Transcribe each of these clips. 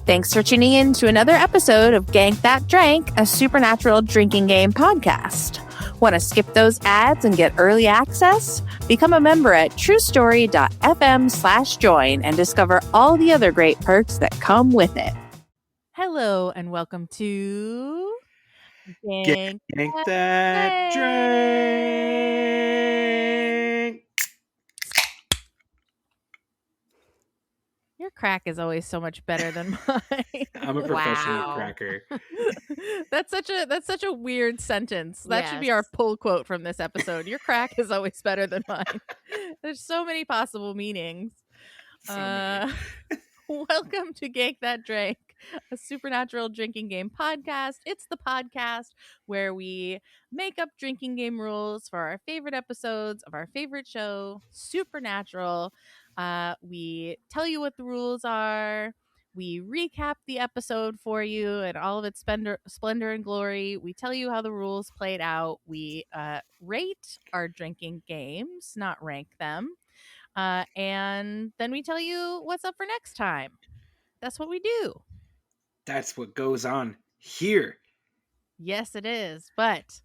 Thanks for tuning in to another episode of Gank That Drank, a supernatural drinking game podcast. Want to skip those ads and get early access? Become a member at truestory.fm/join and discover all the other great perks that come with it. Hello and welcome to Gank That Drank. Your crack is always so much better than mine. I'm a professional cracker. That's such a weird sentence. That should be our pull quote from this episode. Your crack is always better than mine. There's so many possible meanings. Welcome to Gank That Drank, a supernatural drinking game podcast. It's the podcast where we make up drinking game rules for our favorite episodes of our favorite show, Supernatural. We tell you what the rules are. We recap the episode for you and all of its splendor and glory. We tell you how the rules played out. We rate our drinking games, not rank them. And then we tell you what's up for next time. That's what we do. That's what goes on here. Yes, it is. But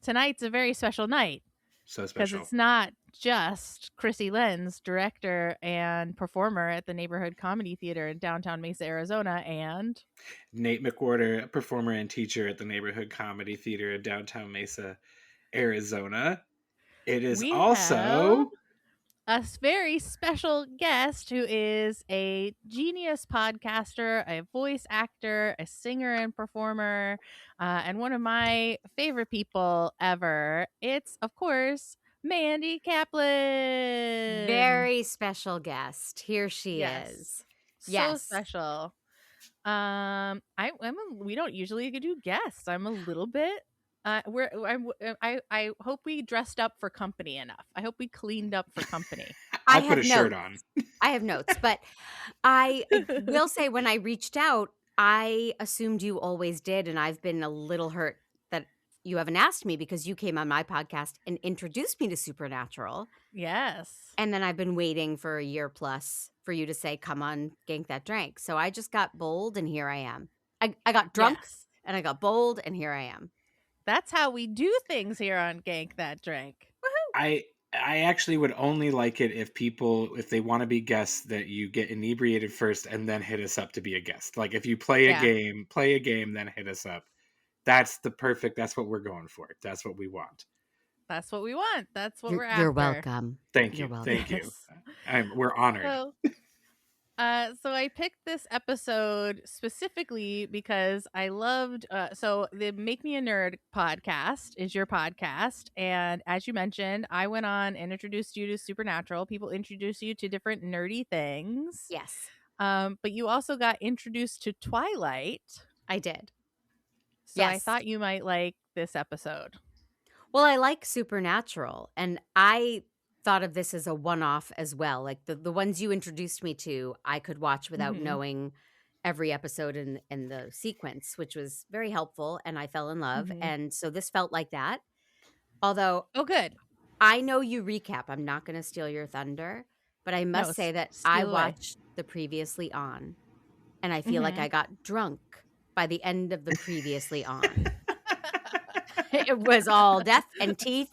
tonight's a very special night. So special. Because it's not just Krissy, Lenz, director and performer at the Neighborhood Comedy Theater in downtown Mesa, Arizona, and Nate McWhortor, performer and teacher at the Neighborhood Comedy Theater in downtown Mesa, Arizona. It is also a very special guest who is a genius podcaster, a voice actor, a singer and performer, and one of my favorite people ever. It's, of course, Mandy Kaplan. Very special guest. Here she is. So special. We don't usually do guests. I'm a little bit. I hope we dressed up for company enough. I hope we cleaned up for company. I put a shirt on. I have notes, but I will say when I reached out, I assumed you always did, and I've been a little hurt that you haven't asked me because you came on my podcast and introduced me to Supernatural. Yes. And then I've been waiting for a year plus for you to say, come on, Gank That Drank. So I just got bold, and here I am. I got drunk, and I got bold, and here I am. That's how we do things here on Gank That Drank. Woohoo! I actually would only like it if they want to be guests, that you get inebriated first and then hit us up to be a guest. Like if you play a game, then hit us up. That's what we're going for. That's what we want. That's what we want. That's what we're after. You're welcome. Thank you. Thank you. We're honored. So I picked this episode specifically because I loved, so the Make Me a Nerd podcast is your podcast. And as you mentioned, I went on and introduced you to Supernatural. People introduce you to different nerdy things. Yes. But you also got introduced to Twilight. I did. So I thought you might like this episode. Well, I like Supernatural, and I thought of this as a one-off as well. Like the ones you introduced me to, I could watch without knowing every episode in the sequence, which was very helpful, and I fell in love. And so this felt like that. Although, good. I know you recap. I'm not going to steal your thunder, but I must say that I watched the Previously On, and I feel like I got drunk by the end of the Previously On. It was all death and teeth,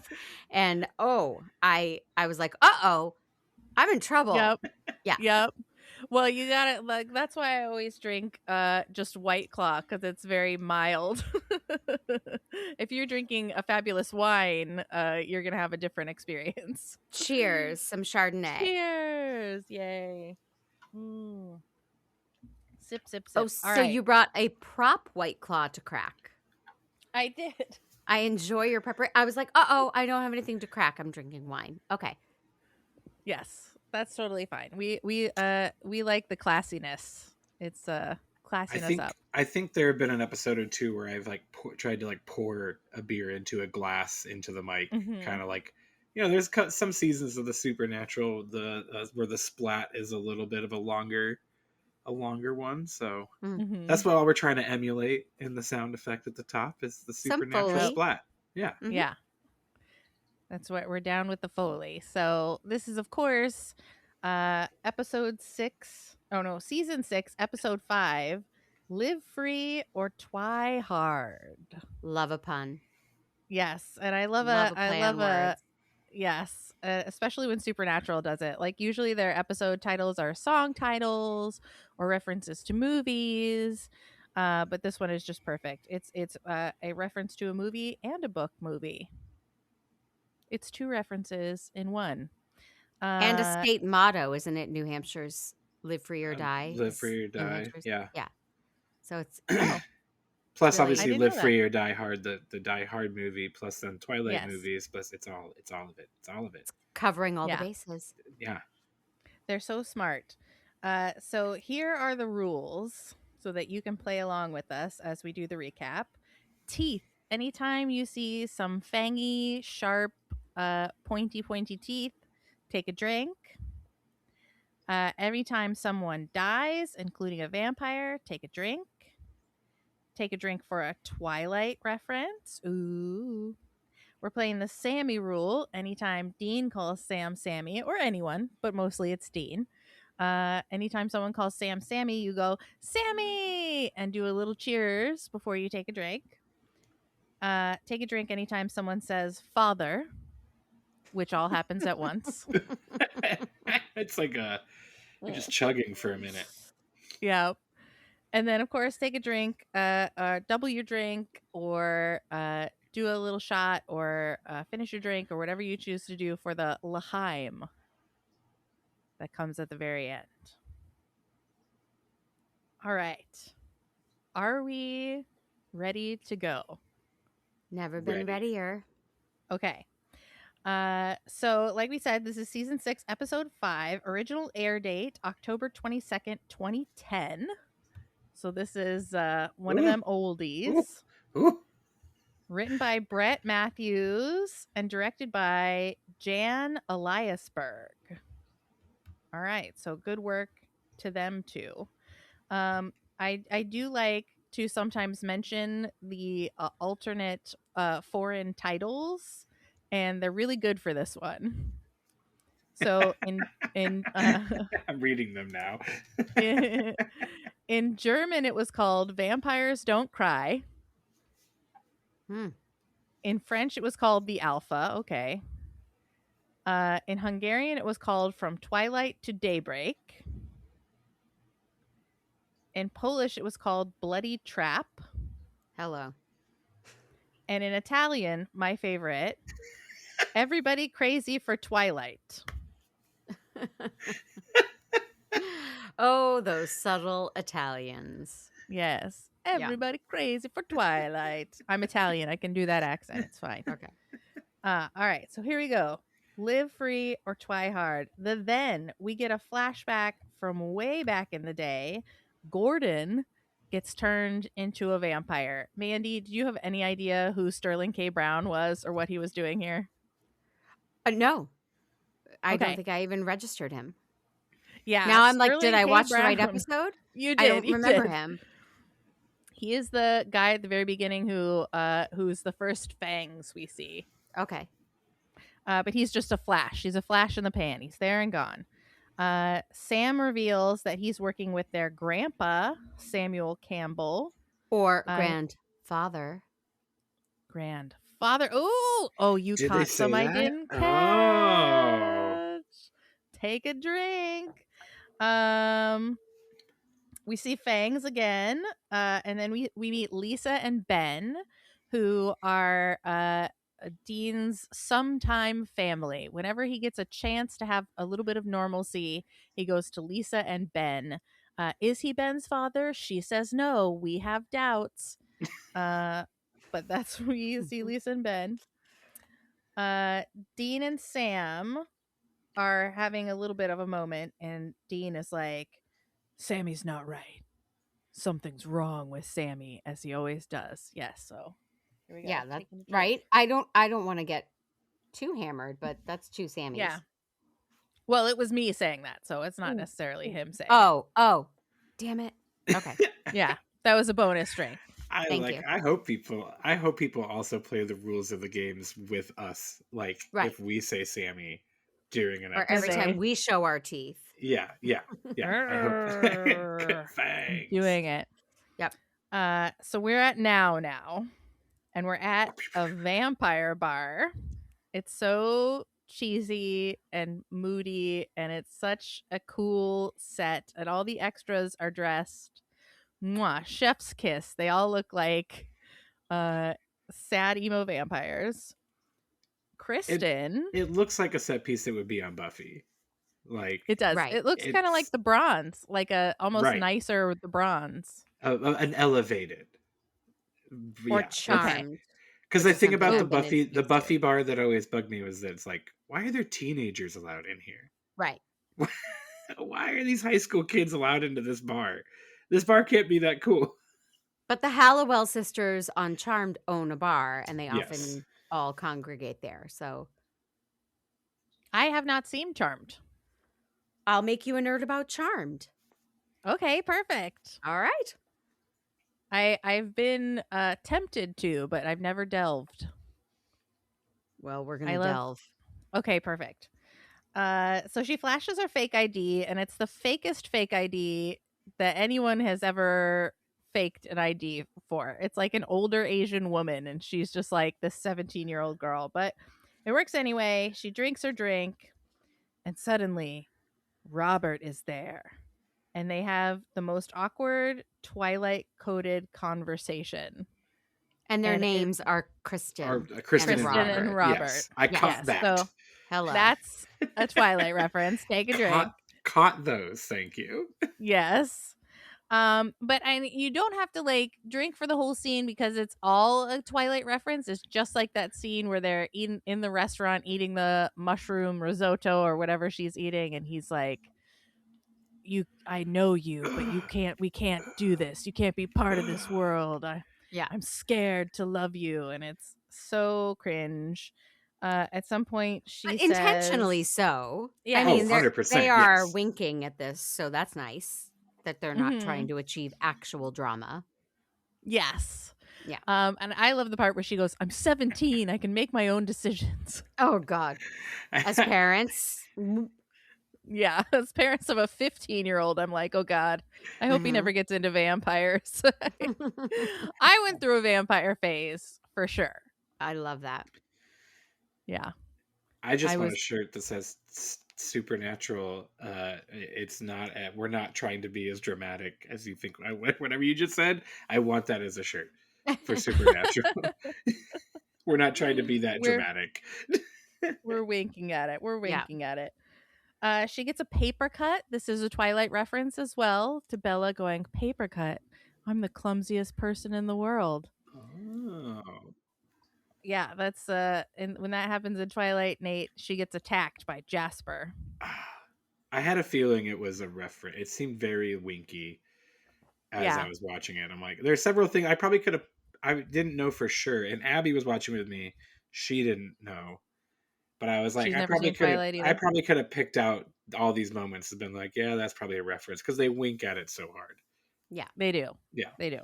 and I was like, I'm in trouble. Yep. Well, you got it. Like that's why I always drink just White Claw, because it's very mild. If you're drinking a fabulous wine, you're gonna have a different experience. Cheers, some Chardonnay. Cheers, yay! Sip, sip, sip. Oh, so you brought a prop White Claw to crack. I did. I enjoy your preparation. I was like, I don't have anything to crack. I'm drinking wine. Okay. Yes, that's totally fine. We like the classiness. It's classiness up. I think there have been an episode or two where I've tried to pour a beer into a glass into the mic, kind of like, there's some seasons of the Supernatural where the splat is a little bit of a longer one, so that's what all we're trying to emulate in the sound effect at the top is the Supernatural splat. Yeah. That's what we're down with, the Foley. So this is, of course, episode 6 Oh no, season 6, episode 5, Live Free or TwiHard. Love a pun. Yes, and I love a play on words. Yes, especially when Supernatural does it. Like usually their episode titles are song titles or references to movies, but this one is just perfect. It's a reference to a movie and a book movie. It's 2 references in one. And a state motto, isn't it? New Hampshire's "Live Free or Die." Live Free or Die. Yeah. So it's plus really, obviously Live Free or Die Hard, the Die Hard movie, plus then Twilight movies, plus it's all of it. It's all of it. It's covering all the bases. Yeah. They're so smart. So here are the rules so that you can play along with us as we do the recap. Teeth. Anytime you see some fangy, sharp, pointy teeth, take a drink. Every time someone dies, including a vampire, take a drink. Take a drink for a Twilight reference. Ooh. We're playing the Sammy rule. Anytime Dean calls Sam Sammy, or anyone, but mostly it's Dean. Anytime someone calls Sam Sammy, you go, Sammy! And do a little cheers before you take a drink. Take a drink anytime someone says father, which all happens at once. It's like you're just chugging for a minute. Yeah. And then, of course, take a drink, double your drink, or do a little shot, or finish your drink, or whatever you choose to do for the l'chaim that comes at the very end. All right. Are we ready to go? Never been readier. Okay. So like we said, this is season 6, episode 5, original air date, October 22nd, 2010. So this is one of them oldies. Ooh. Written by Brett Matthews and directed by Jan Eliasberg. All right, so good work to them too. I do like to sometimes mention the alternate foreign titles, and they're really good for this one. So in I'm reading them now. In German, it was called Vampires Don't Cry. In French, it was called The Alpha. Okay. In Hungarian, it was called From Twilight to Daybreak. In Polish, it was called Bloody Trap. Hello. And in Italian, my favorite, Everybody Crazy for Twilight. Oh, those subtle Italians. Yes. Everybody crazy for Twilight. I'm Italian. I can do that accent. It's fine. Okay. All right. So here we go. Live Free or TwiHard. Then we get a flashback from way back in the day. Gordon gets turned into a vampire. Mandy, do you have any idea who Sterling K. Brown was or what he was doing here? No. I don't think I even registered him. Yeah. Now I'm like, did I watch the right episode? You did. I don't remember him. He is the guy at the very beginning who's the first Fangs we see. Okay. But he's just a flash. He's a flash in the pan. He's there and gone. Sam reveals that he's working with their grandpa, Samuel Campbell. Or grandfather. Grandfather. Oh, you caught some I didn't catch. Take a drink. We see Fangs again. And then we meet Lisa and Ben, who are Dean's sometime family. Whenever he gets a chance to have a little bit of normalcy, he goes to Lisa and Ben. Is he Ben's father? She says no. We have doubts. But that's where you see Lisa and Ben. Dean and Sam are having a little bit of a moment, and Dean is like, Sammy's not right. Something's wrong with Sammy, as he always does. Yes, so here we go. Yeah, that's right. I don't want to get too hammered, but that's 2 Sammys. Yeah. Well, it was me saying that, so it's not necessarily him saying. Oh, damn it. Okay. Yeah, that was a bonus drink. Thank you. I hope people also play the rules of the games with us. Like, if we say Sammy, during an episode. Or every time we show our teeth. Yeah. I hope. Fangs. Doing it. Yep. So we're at now, and we're at a vampire bar. It's so cheesy and moody, and it's such a cool set, and all the extras are dressed chef's kiss. They all look like sad emo vampires. Kristen, it looks like a set piece that would be on Buffy. Like it does. Right. It looks kind of like the bronze, like a almost nicer with the bronze. An elevated or charmed. Because I think about the Buffy bar that always bugged me was that it's like, why are there teenagers allowed in here? Right. Why are these high school kids allowed into this bar? This bar can't be that cool. But the Hallowell sisters on Charmed own a bar, and they often all congregate there. So I have not seen Charmed. I'll make you a nerd about Charmed. Okay, perfect. All right. I've been tempted to, but I've never delved. Well, we're going to delve. Okay, perfect. So she flashes her fake ID, and it's the fakest fake ID that anyone has ever faked an ID for. It's like an older Asian woman, and she's just like this 17-year-old girl. But it works anyway. She drinks her drink, and suddenly Robert is there. And they have the most awkward Twilight-coded conversation. And their names are Kristen and Robert. Yes, I caught that. So hello. That's a Twilight reference. Take a drink. Caught those. Thank you. Yes. But you don't have to drink for the whole scene because it's all a Twilight reference. It's just like that scene where they're in the restaurant eating the mushroom risotto or whatever she's eating, and he's like, I know you, but we can't do this. You can't be part of this world. I'm scared to love you. And it's so cringe. At some point she says, intentionally so. Yeah. I mean, 100%, they are winking at this, so that's nice that they're not trying to achieve actual drama. Yes. Yeah. And I love the part where she goes, I'm 17. I can make my own decisions. Oh, God. As parents. Yeah, as parents of a 15-year-old, I'm like, oh God, I hope he never gets into vampires. I went through a vampire phase for sure. I love that. Yeah. I want a shirt that says supernatural. It's not. We're not trying to be as dramatic as you think. Whatever you just said, I want that as a shirt for supernatural. We're not trying to be that dramatic. We're winking at it. At it. She gets a paper cut. This is a Twilight reference as well to Bella going, paper cut. I'm the clumsiest person in the world. Oh. Yeah, that's and when that happens in Twilight, Nate, she gets attacked by Jasper. I had a feeling it was a reference. It seemed very winky as I was watching it. I'm like, there's several things I didn't know for sure. And Abby was watching with me. She didn't know. But I was like, I probably could have picked out all these moments and been like, yeah, that's probably a reference because they wink at it so hard. Yeah, they do. Yeah, they do.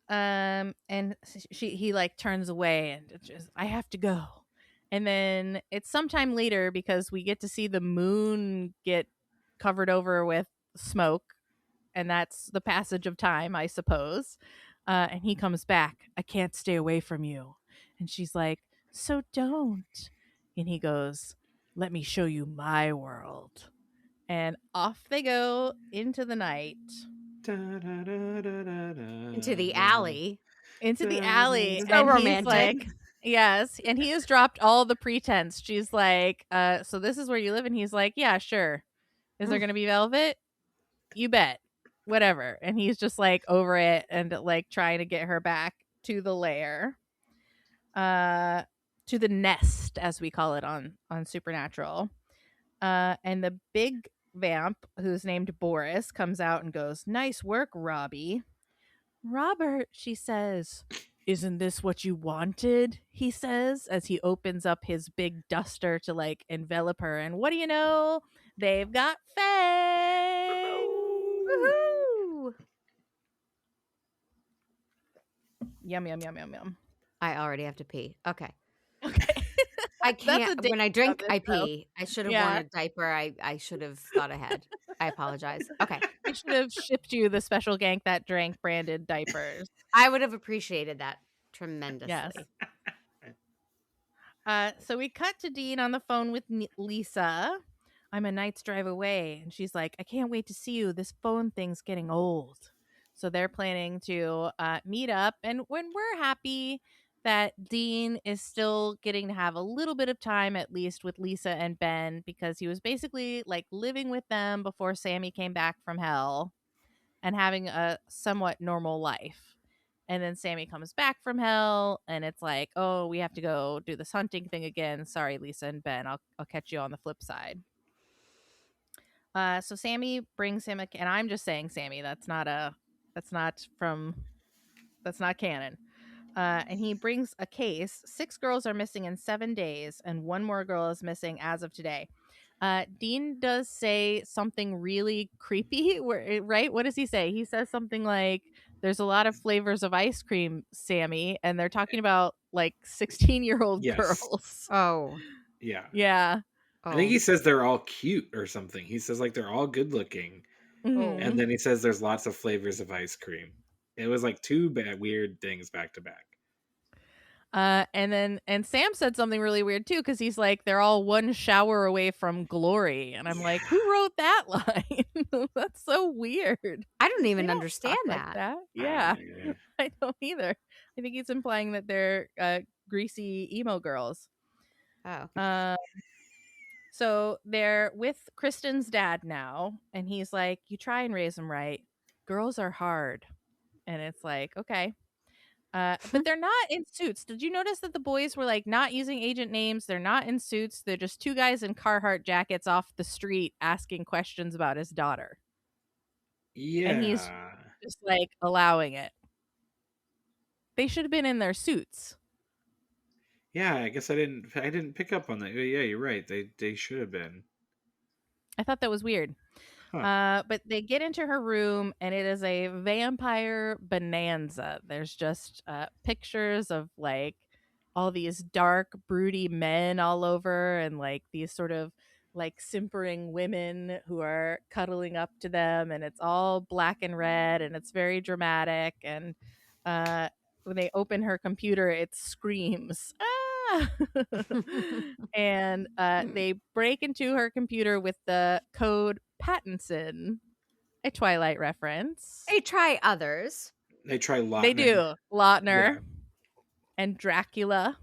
And he turns away and just, I have to go. And then it's sometime later because we get to see the moon get covered over with smoke, and that's the passage of time, I suppose. And he comes back. I can't stay away from you. And she's like, so don't. And he goes, let me show you my world. And off they go into the night. Into the alley. So romantic. Yes. And he has dropped all the pretense. She's like, so this is where you live? And he's like, yeah, sure. Is there going to be velvet? You bet. Whatever. And he's just over it and trying to get her back to the lair. To the nest, as we call it on Supernatural. And the big vamp, who's named Boris, comes out and goes, nice work, Robbie. Robert, she says, isn't this what you wanted? He says, as he opens up his big duster to envelop her. And what do you know? They've got fangs. Woohoo! Yum, yum, yum, yum, yum. I already have to pee. Okay. I can't. When I drink, I though. pee. I should have worn a diaper. I should have thought ahead. I apologize. Okay. I should have shipped you the special Gank That Drank branded diapers. I would have appreciated that tremendously. Yes. So we cut to Dean on the phone with Lisa. I'm a night's drive away. And she's like, I can't wait to see you. This phone thing's getting old. So they're planning to meet up. And when we're happy that Dean is still getting to have a little bit of time, at least with Lisa and Ben, because he was basically like living with them before Sammy came back from hell and having a somewhat normal life. And then Sammy comes back from hell and it's like, oh, we have to go do this hunting thing again. Sorry, Lisa and Ben. I'll catch you on the flip side. So Sammy brings him and I'm just saying Sammy, that's not canon. And he brings a case. 6 girls are missing in 7 days, and 1 more girl is missing as of today. Dean does say something really creepy, right? What does he say? He says something like, there's a lot of flavors of ice cream, Sammy, and they're talking about like 16-year-old girls. Oh. Yeah. Yeah. I think he says they're all cute or something. He says like they're all good looking. Mm-hmm. And then he says there's lots of flavors of ice cream. It was like 2 weird things back to back. And Sam said something really weird too, because he's like, they're all 1 shower away from glory. And I'm like, who wrote that line? That's so weird. I don't even understand that. Like that. Yeah. I don't either. I think he's implying that they're greasy emo girls. Oh. So they're with Kristen's dad now, and he's like, you try and raise them right. Girls are hard. And it's like, okay. But they're not in suits. Did you notice that the boys were like not using agent names? They're not in suits. They're just 2 guys in Carhartt jackets off the street asking questions about his daughter. Yeah. And he's just like allowing it. They should have been in their suits. Yeah, I guess I didn't pick up on that. Yeah, you're right. They should have been. I thought that was weird. Huh. But they get into her room and it is a vampire bonanza. There's just pictures of like all these dark, broody men all over and like these sort of like simpering women who are cuddling up to them, and it's all black and red and it's very dramatic. And when they open her computer, it screams. And they break into her computer with the code Pattinson, a Twilight reference. They try others. They try Lautner. They do. Lautner and Dracula.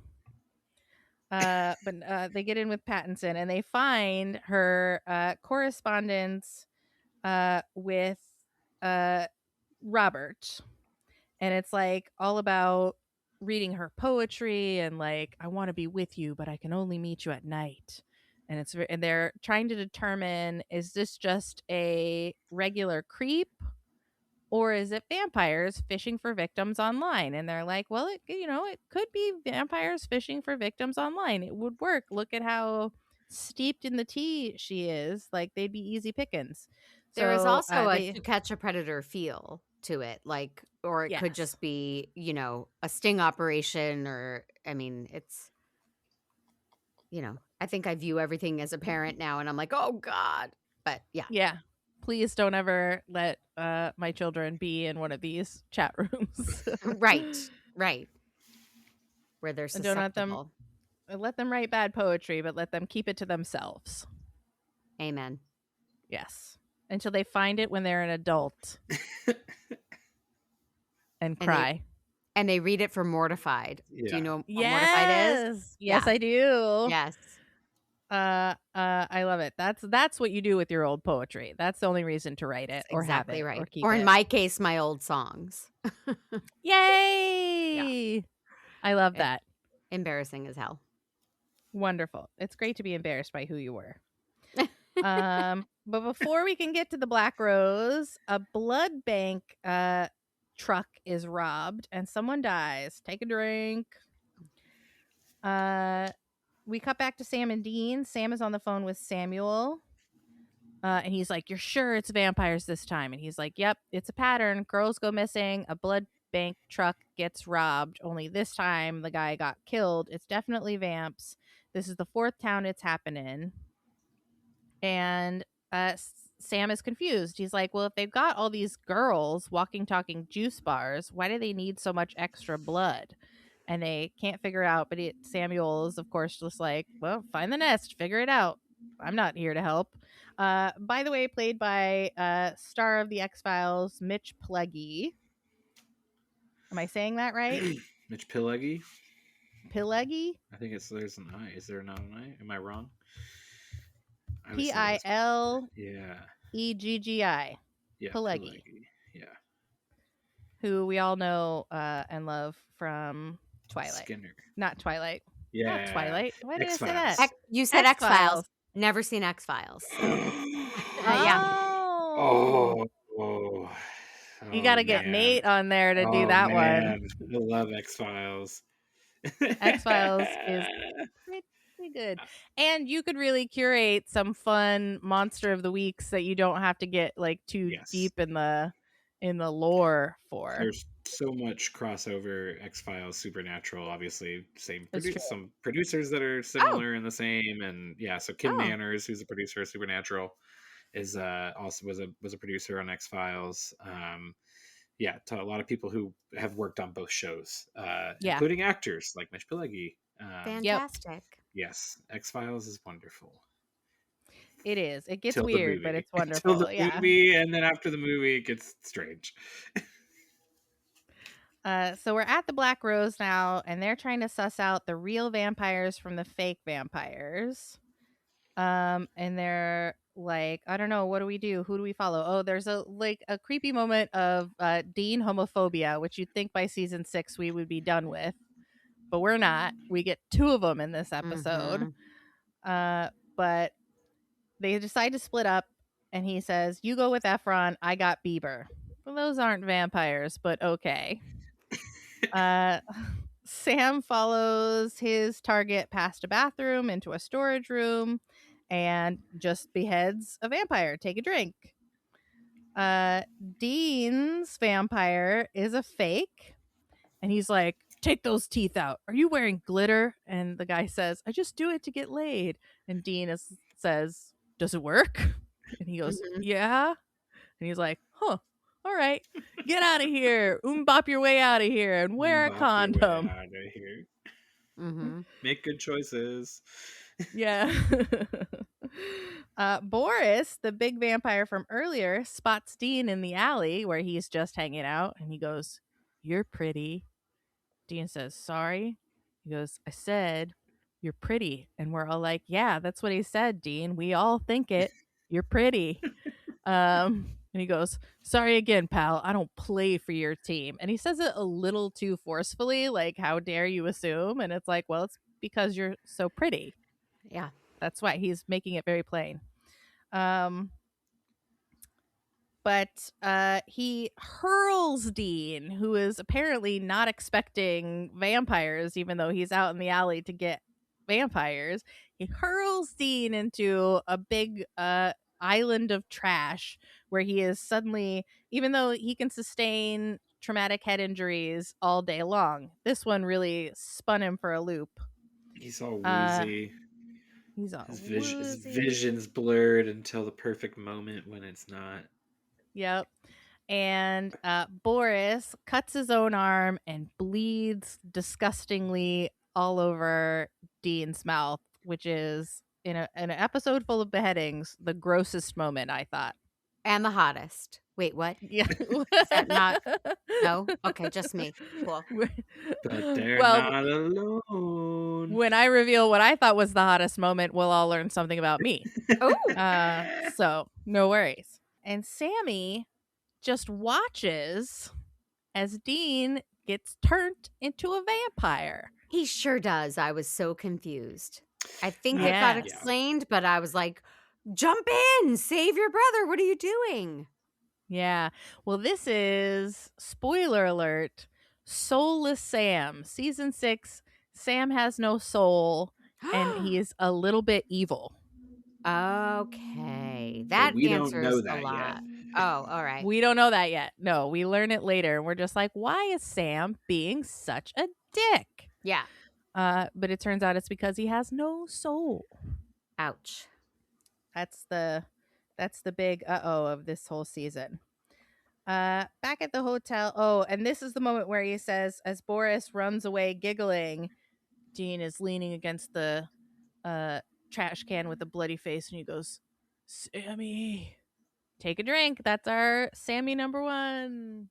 But they get in with Pattinson and they find her correspondence with Robert. And it's like all about reading her poetry and like, I want to be with you, but I can only meet you at night. And they're trying to determine, is this just a regular creep or is it vampires fishing for victims online? And they're like, well, it could be vampires fishing for victims online. It would work. Look at how steeped in the tea she is. Like, they'd be easy pickings. There is also a To Catch a Predator feel to it, like, or it could just be, a sting operation, or, I mean, it's, I think I view everything as a parent now and I'm like, oh God. But yeah. Yeah. Please don't ever let my children be in one of these chat rooms. Right. Where they're susceptible. Don't let them write bad poetry, but let them keep it to themselves. Amen. Yes. Until they find it when they're an adult. and cry. And they read it for Mortified. Yeah. Do you know what Mortified is? Yes, I do. Yes. I love it. That's what you do with your old poetry. That's the only reason to write it or exactly have it right. or keep or in it. my case, my old songs. Yay! Yeah. I love that. Embarrassing as hell. Wonderful. It's great to be embarrassed by who you were. But before we can get to the Black Rose, a blood bank truck is robbed and someone dies. Take a drink. We cut back to Sam and Dean. Sam is on the phone with Samuel. And he's like, you're sure it's vampires this time? And he's like, yep, it's a pattern. Girls go missing. A blood bank truck gets robbed. Only this time the guy got killed. It's definitely vamps. This is the 4th town it's happened in. And Sam is confused. He's like, well, if they've got all these girls walking, talking juice bars, why do they need so much extra blood? And they can't figure out. But Samuel is, of course, just like, well, find the nest, figure it out. I'm not here to help. By the way, played by star of the X-Files, Mitch Pileggi. Am I saying that right? Mitch Pileggi? Pileggi? I think there's an I. Is there not an I? Am I wrong? Pileggi. Yeah, Pileggi. Yeah. Who we all know and love from Twilight. Skinner. Not Twilight. Yeah. Not Twilight. Why did X-Files. I say that? You said X-Files. Never seen X-Files. Yeah. Oh. You got to get Nate on there to do that one. I love X-Files. X-Files is pretty good. And you could really curate some fun monster of the weeks that you don't have to get like too deep in the lore for. There's so much crossover. X-Files, Supernatural, obviously some producers that are similar and the same. And so Kim Manners, who's a producer of Supernatural, is also was a producer on X-Files. To a lot of people who have worked on both shows, including actors like Mitch Pileggi. Fantastic. Yes, X-Files is wonderful. It is. It gets weird, but it's wonderful. Until the movie, and then after the movie, it gets strange. So we're at the Black Rose now, and they're trying to suss out the real vampires from the fake vampires. And they're like, I don't know, what do we do? Who do we follow? Oh, there's a creepy moment of Dean homophobia, which you'd think by season 6 we would be done with, but we're not. We get 2 of them in this episode. But they decide to split up, and he says, you go with Efron, I got Bieber. Well, those aren't vampires, but okay. Sam follows his target past a bathroom into a storage room and just beheads a vampire. Take a drink. Dean's vampire is a fake, and he's like, take those teeth out. Are you wearing glitter? And the guy says, I just do it to get laid. And Dean says, does it work? And he goes, yeah. And he's like, huh, all right, get out of here. Bop your way out of here and wear a condom. Make good choices. Yeah. Boris, the big vampire from earlier, spots Dean in the alley where he's just hanging out, and he goes, you're pretty. Dean says, sorry. He goes, I said, you're pretty. And we're all like, yeah, that's what he said, Dean. We all think it. You're pretty. And he goes, sorry again, pal. I don't play for your team. And he says it a little too forcefully, like, how dare you assume? And it's like, well, it's because you're so pretty. Yeah. That's why he's making it very plain. But he hurls Dean, who is apparently not expecting vampires, even though he's out in the alley to get vampires. He hurls Dean into a big island of trash where he is suddenly, even though he can sustain traumatic head injuries all day long, this one really spun him for a loop. He's all woozy. His vision's blurred until the perfect moment when it's not. Yep. And Boris cuts his own arm and bleeds disgustingly all over Dean's mouth, which is, in an episode full of beheadings, the grossest moment, I thought. And the hottest. Wait, what? Yeah. Is that not? No? Okay, just me. Cool. But they're not alone. When I reveal what I thought was the hottest moment, we'll all learn something about me. So, no worries. And Sammy just watches as Dean gets turned into a vampire. He sure does. I was so confused. I think it got explained, but I was like, jump in, save your brother. What are you doing? Yeah. Well, this is, spoiler alert, Soulless Sam. Season 6, Sam has no soul, and he is a little bit evil. Okay. That answers a lot. Yet. Oh, all right. We don't know that yet. No, we learn it later. And we're just like, why is Sam being such a dick? Yeah. But it turns out it's because he has no soul. Ouch. That's the big uh-oh of this whole season. Back at the hotel. Oh, and this is the moment where he says, as Boris runs away giggling, Dean is leaning against the trash can with a bloody face, and he goes, Sammy, take a drink. That's our Sammy number 1.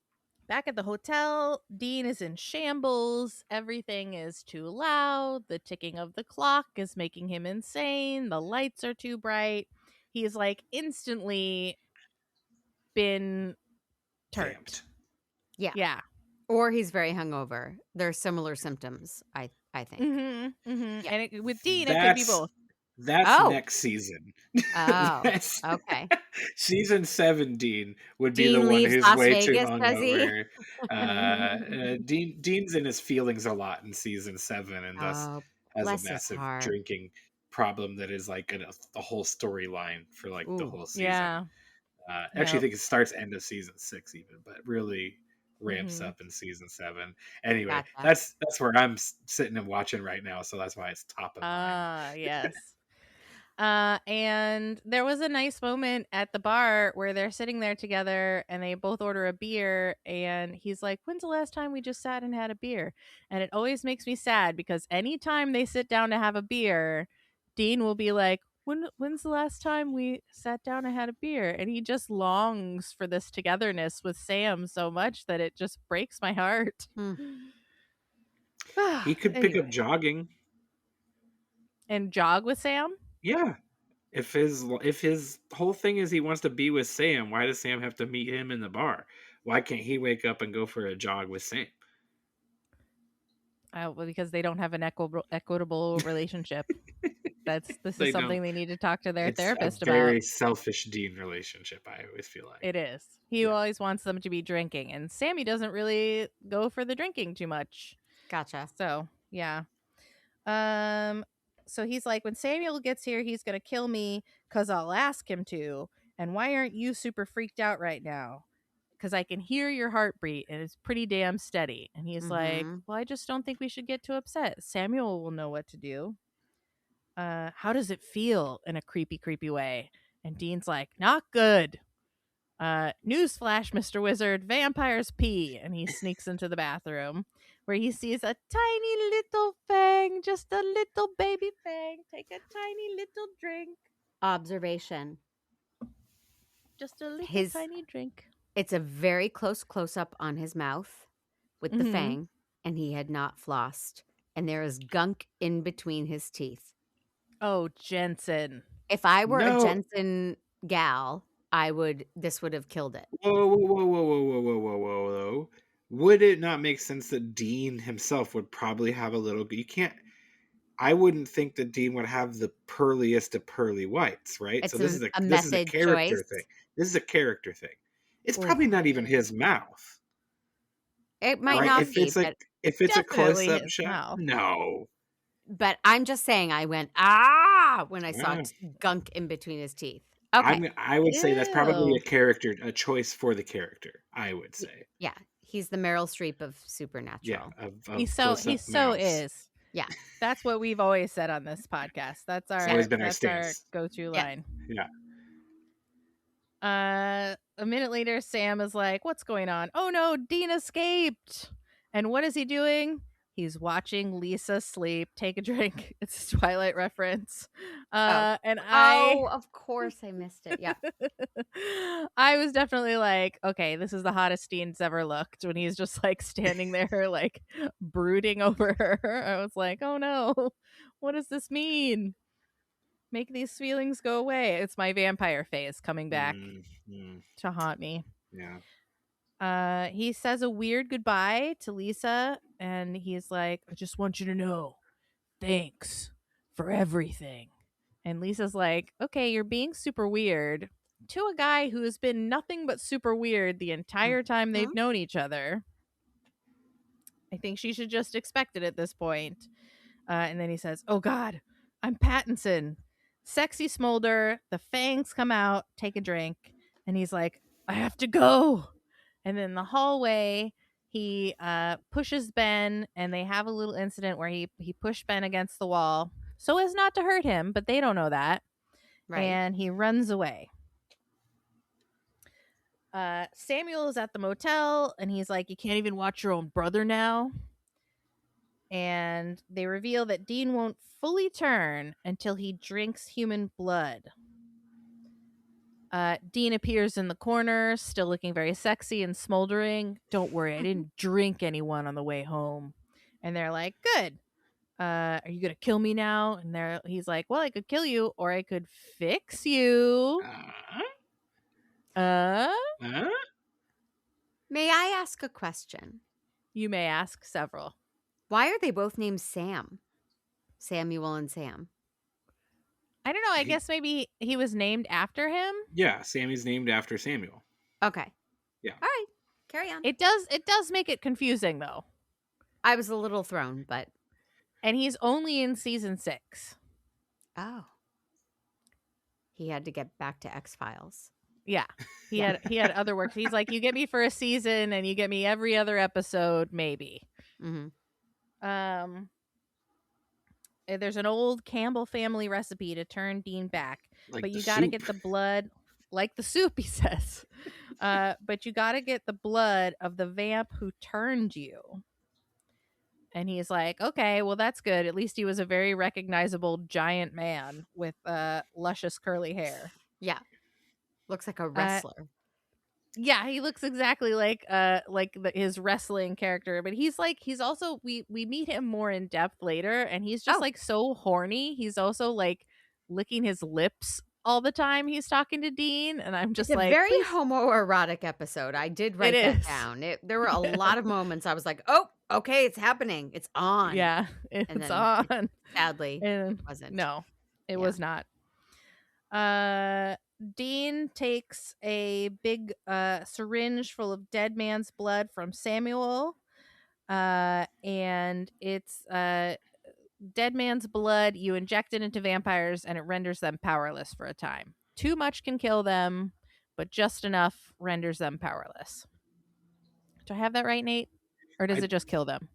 Back at the hotel, Dean is in shambles. Everything is too loud. The ticking of the clock is making him insane. The lights are too bright. He's like instantly been turned. Yeah. Or he's very hungover. They're similar symptoms, I think. Mm-hmm, mm-hmm. Yeah. And with Dean, it could be both. That's next season. Oh, okay. Season 7 Dean would be the one who's Las way Vegas, too hungover. Dean's in his feelings a lot in season 7, and thus has a massive drinking problem that is like a whole storyline for like the whole season. Yeah. Actually, I think it starts end of season 6 even, but really ramps up in season 7. Anyway, that's where I'm sitting and watching right now, so that's why it's top of mind. Yes. And there was a nice moment at the bar where they're sitting there together and they both order a beer, and he's like, when's the last time we just sat and had a beer? And it always makes me sad because anytime they sit down to have a beer, Dean will be like, when's the last time we sat down and had a beer? And he just longs for this togetherness with Sam so much that it just breaks my heart. He could pick up jogging and jog with Sam. Yeah, if his whole thing is he wants to be with Sam, why does Sam have to meet him in the bar? Why can't he wake up and go for a jog with Sam? Well, because they don't have an equitable relationship. This is something they need to talk to their therapist about. Very selfish Dean relationship, I always feel like. It is. He always wants them to be drinking, and Sammy doesn't really go for the drinking too much. Gotcha. So, yeah. So he's like, when Samuel gets here, he's going to kill me because I'll ask him to. And why aren't you super freaked out right now? Because I can hear your heartbeat and it's pretty damn steady. And he's like, well, I just don't think we should get too upset. Samuel will know what to do. How does it feel in a creepy, creepy way? And Dean's like, not good. Newsflash, Mr. Wizard, vampires pee. And he sneaks into the bathroom where he sees a tiny little Fang, just a little baby Fang. Take a tiny little drink. Observation. Just a little tiny drink. It's a very close up on his mouth with the Fang, and he had not flossed. And there is gunk in between his teeth. Oh, Jensen. If I were a Jensen gal, this would have killed it. Whoa. Would it not make sense that Dean himself would probably have a little... I wouldn't think that Dean would have the pearliest of pearly whites, right? It's so this is a character choice. thing. This is a character thing. It's probably not even his mouth. It might not be. If it's a close-up shot, no. But I'm just saying, I went, when I saw gunk in between his teeth. Okay. I would say that's probably a choice for the character, I would say. Yeah. He's the Meryl Streep of Supernatural. Yeah. He so is. Yeah. That's what we've always said on this podcast. That's our go-to line. Yeah. A minute later, Sam is like, what's going on? Oh no, Dean escaped. And what is he doing? He's watching Lisa sleep. Take a drink. It's a Twilight reference. Of course I missed it. Yeah. I was definitely like, okay, this is the hottest Dean's ever looked when he's just like standing there, like brooding over her. I was like, oh no, what does this mean? Make these feelings go away. It's my vampire phase coming back to haunt me. Yeah. He says a weird goodbye to Lisa, and he's like, I just want you to know, thanks for everything. And Lisa's like, okay, you're being super weird to a guy who has been nothing but super weird the entire time they've known each other. I think she should just expect it at this point. And then he says, oh God, I'm Pattinson. Sexy smolder. The fangs come out. Take a drink. And he's like, I have to go. And then the hallway, he pushes Ben, and they have a little incident where he pushed Ben against the wall so as not to hurt him, but they don't know that. Right. And he runs away. Samuel is at the motel, and he's like, you can't even watch your own brother now. And they reveal that Dean won't fully turn until he drinks human blood. Dean appears in the corner, still looking very sexy and smoldering. Don't worry, I didn't drink anyone on the way home. And they're like, good. Are you gonna kill me now? And he's like, well, I could kill you, or I could fix you. May I ask a question? You may ask several. Why are they both named Sam? Samuel and Sam. I don't know. I guess maybe he was named after him. Yeah, Sammy's named after Samuel. Okay. Yeah. All right. Carry on. It does make it confusing, though. I was a little thrown, but... And he's only in season 6. Oh. He had to get back to X-Files. Yeah. He had other work. He's like, you get me for a season, and you get me every other episode, maybe. Mm-hmm. There's an old Campbell family recipe to turn Dean back, but you got to get the blood, like the soup, he says. But you got to get the blood of the vamp who turned you. And he's like, okay, well, that's good. At least he was a very recognizable giant man with luscious curly hair. Yeah. Looks like a wrestler. Yeah, he looks exactly like his wrestling character, but he's also we meet him more in depth later, and he's just like so horny. He's also like licking his lips all the time he's talking to Dean, and I'm just it's like, a very homoerotic episode. I did write that down. There were a lot of moments I was like, oh, okay, it's happening. It's on. Yeah, it's on. Sadly, it wasn't. No, it was not. Dean takes a big syringe full of dead man's blood from Samuel, and it's dead man's blood. You inject it into vampires, and it renders them powerless for a time. Too much can kill them, but just enough renders them powerless. Do I have that right, Nate? Or does it just kill them?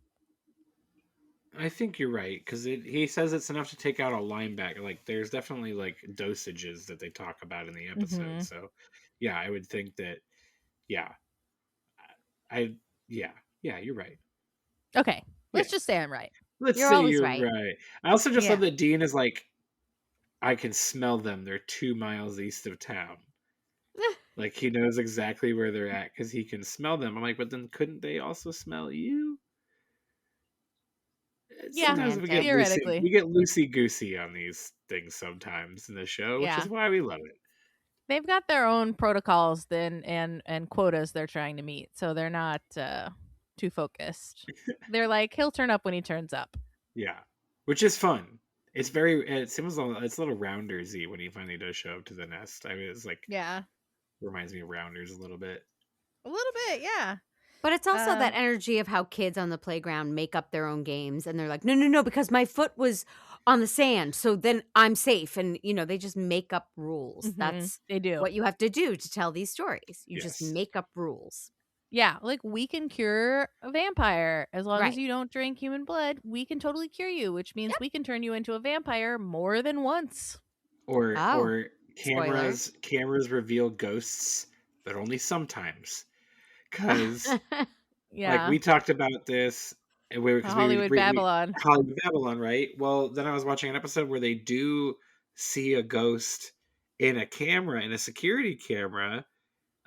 I think you're right, because he says it's enough to take out a linebacker. Like, there's definitely like dosages that they talk about in the episode. Mm-hmm. So, yeah, I would think that. Yeah, you're right. Okay, let's just say I'm right. Let's say you're right. I also just love that Dean is like, I can smell them. They're 2 miles east of town. Like, he knows exactly where they're at because he can smell them. I'm like, but then couldn't they also smell you? Sometimes theoretically. We get loosey-goosey on these things sometimes in the show, which is why we love it. They've got their own protocols and quotas they're trying to meet, so they're not too focused. They're like, he'll turn up when he turns up. Yeah, which is fun. It's a little Rounders-y when he finally does show up to the nest. I mean, it's like, reminds me of Rounders a little bit. A little bit, yeah. But it's also that energy of how kids on the playground make up their own games, and they're like, no, because my foot was on the sand, so then I'm safe. And, they just make up rules. Mm-hmm. That's what you have to do to tell these stories. You just make up rules. Yeah, like, we can cure a vampire. As long as you don't drink human blood, we can totally cure you, which means we can turn you into a vampire more than once. Or cameras reveal ghosts, but only sometimes. Because, like, we talked about this. Hollywood Babylon. Hollywood Babylon, right? Well, then I was watching an episode where they do see a ghost in a security camera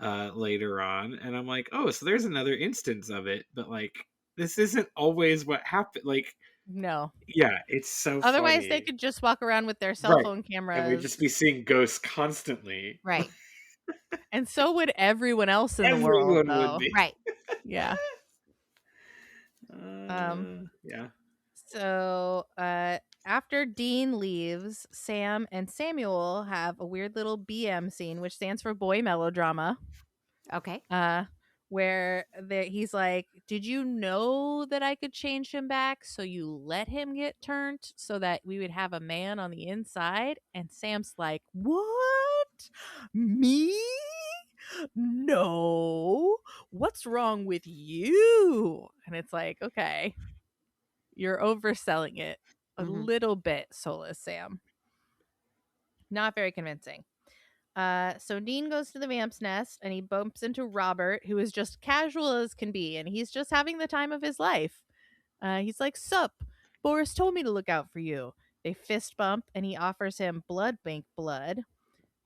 later on. And I'm like, oh, so there's another instance of it. But, like, this isn't always what happened. Like, no. Yeah, it's so Otherwise, funny. They could just walk around with their cell phone cameras. And we'd just be seeing ghosts constantly. Right. And so would everyone else in the world, though. Would be. Right. Yeah. Yeah. So, after Dean leaves, Sam and Samuel have a weird little BM scene, which stands for boy melodrama. Okay. where he's like, did you know that I could change him back? So you let him get turned so that we would have a man on the inside? And Sam's like, what? Me? No. What's wrong with you? And it's like, okay, you're overselling it a little bit, Soulless Sam. Not very convincing. So Dean goes to the vamp's nest and he bumps into Robert, who is just casual as can be, and he's just having the time of his life. He's like, sup, Boris told me to look out for you. They fist bump and he offers him blood bank blood.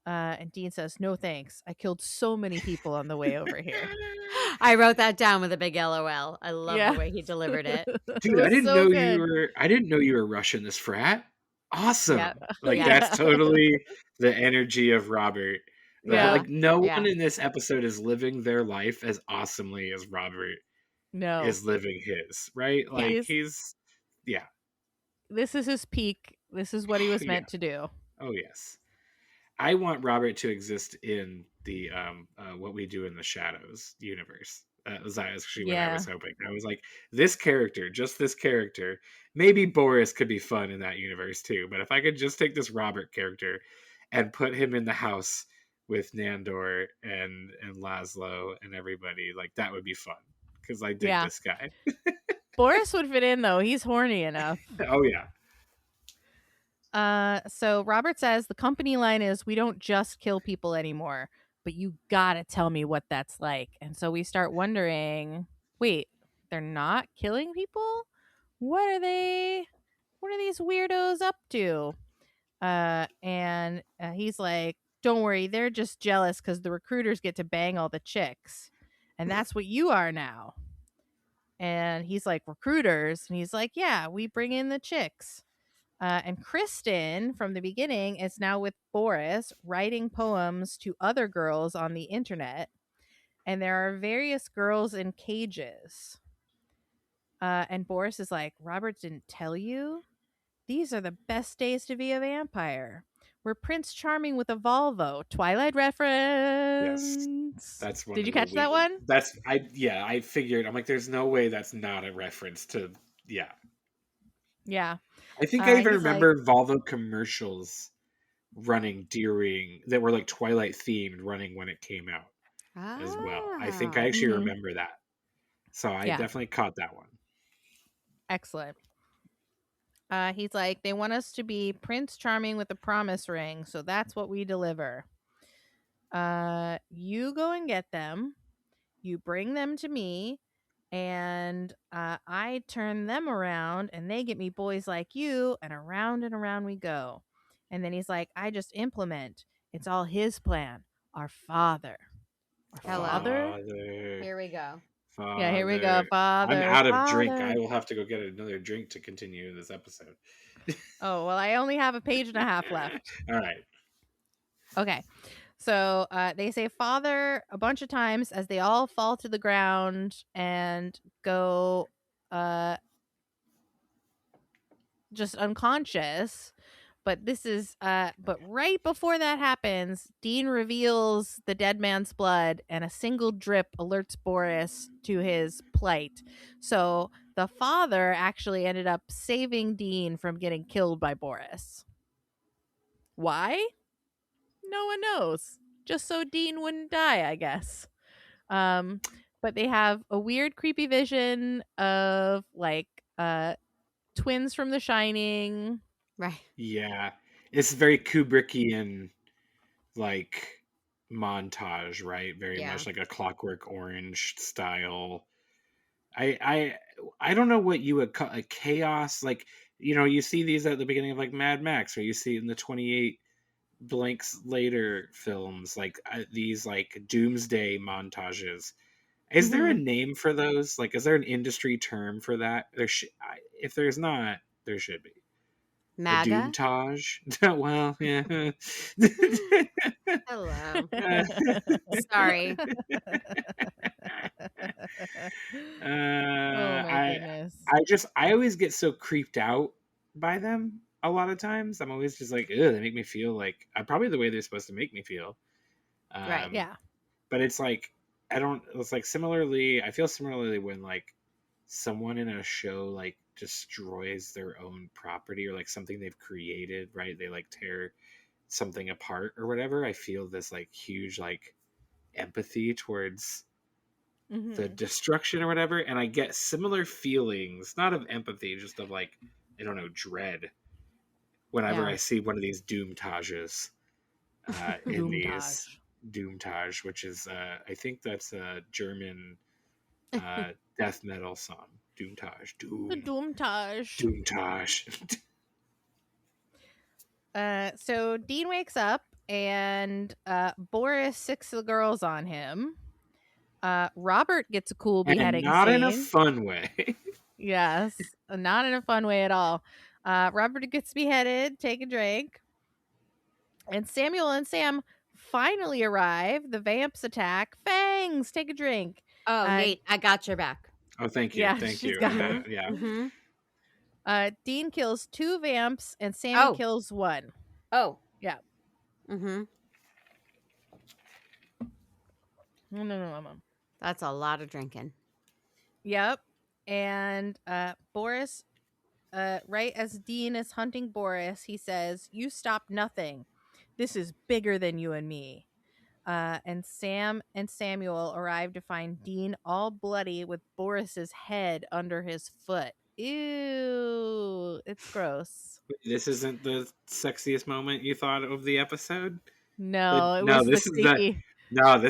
And Dean says, no thanks. I killed so many people on the way over here. I wrote that down with a big LOL. I love the way he delivered it. Dude, I didn't know you were Russian this frat. Awesome. Yeah. Like that's totally the energy of Robert. Yeah. Like no one in this episode is living their life as awesomely as Robert is living his, right? Like he's This is his peak. This is what he was meant to do. Oh yes. I want Robert to exist in the What We Do in the Shadows universe. That was actually what I was hoping. I was like, just this character, maybe Boris could be fun in that universe too. But if I could just take this Robert character and put him in the house with Nandor and Laszlo and everybody, like that would be fun because I dig this guy. Boris would fit in though. He's horny enough. Oh yeah. So Robert says the company line is, we don't just kill people anymore, but you gotta tell me what that's like. And so we start wondering, wait, they're not killing people? What are these weirdos up to? And he's like, don't worry, they're just jealous because the recruiters get to bang all the chicks. And that's what you are now. And he's like, recruiters? And he's like, yeah, we bring in the chicks. And Kristen, from the beginning, is now with Boris, writing poems to other girls on the internet. And there are various girls in cages. And Boris is like, Robert didn't tell you? These are the best days to be a vampire. We're Prince Charming with a Volvo. Twilight reference. Yes. That's one. Did you catch that one? I figured. I'm like, there's no way that's not a reference to, Yeah. I think I even remember Volvo commercials running during that were like Twilight themed running when it came out as well. I think I actually remember that. So I definitely caught that one. Excellent. He's like, they want us to be Prince Charming with a promise ring, so that's what we deliver. You go and get them. You bring them to me. And I turn them around and they get me boys like you, and around we go. And then he's like, I just implement. It's all his plan. Our father. Father? Here we go. Father. Yeah, here we go. Father. I'm out of drink. I will have to go get another drink to continue this episode. Oh, well, I only have a page and a half left. All right. Okay. So they say father a bunch of times as they all fall to the ground and go just unconscious. But this is but right before that happens, Dean reveals the dead man's blood, and a single drip alerts Boris to his plight. So the father actually ended up saving Dean from getting killed by Boris. Why? No one knows. Just so Dean wouldn't die, I guess. But they have a weird, creepy vision of like twins from The Shining. Right. Yeah. It's very Kubrickian like montage, right? Very much like a Clockwork Orange style. I don't know what you would call a chaos. Like, you see these at the beginning of like Mad Max, or you see it in the 28 blanks later films, like these like doomsday montages. Is there a name for those? Like, is there an industry term for that? If there's not, there should be. MAGA? Doomtage? Well, yeah. Hello. Sorry. Oh my goodness. I always get so creeped out by them a lot of times. I'm always just like, ugh, they make me feel like probably the way they're supposed to make me feel. Right, yeah. But it's like, it's like similarly, I feel similarly when like someone in a show like destroys their own property or like something they've created, right? They like tear something apart or whatever. I feel this like huge like empathy towards the destruction or whatever, and I get similar feelings, not of empathy, just of like, I don't know, dread whenever I see one of these doomtages in these doomtage, which is I think that's a German death metal song. Doomtage. Doomtage. So Dean wakes up and Boris sicks the girls on him. Robert gets a cool beheading and not scene. in a fun way. Yes, not in a fun way at all. Robert gets beheaded, take a drink. And Samuel and Sam finally arrive. The vamps attack. Fangs, take a drink. Oh, Nate, I got your back. Oh, thank you. Yeah, thank you. Yeah. Mm-hmm. Dean kills 2 vamps and Sammy kills 1. Oh. Yeah. Mm-hmm. No. That's a lot of drinking. Yep. And Boris, right as Dean is hunting Boris, he says, "You stop nothing. This is bigger than you and me." And Sam and Samuel arrive to find Dean all bloody with Boris's head under his foot. Ew, it's gross. This isn't the sexiest moment you thought of the episode? No, this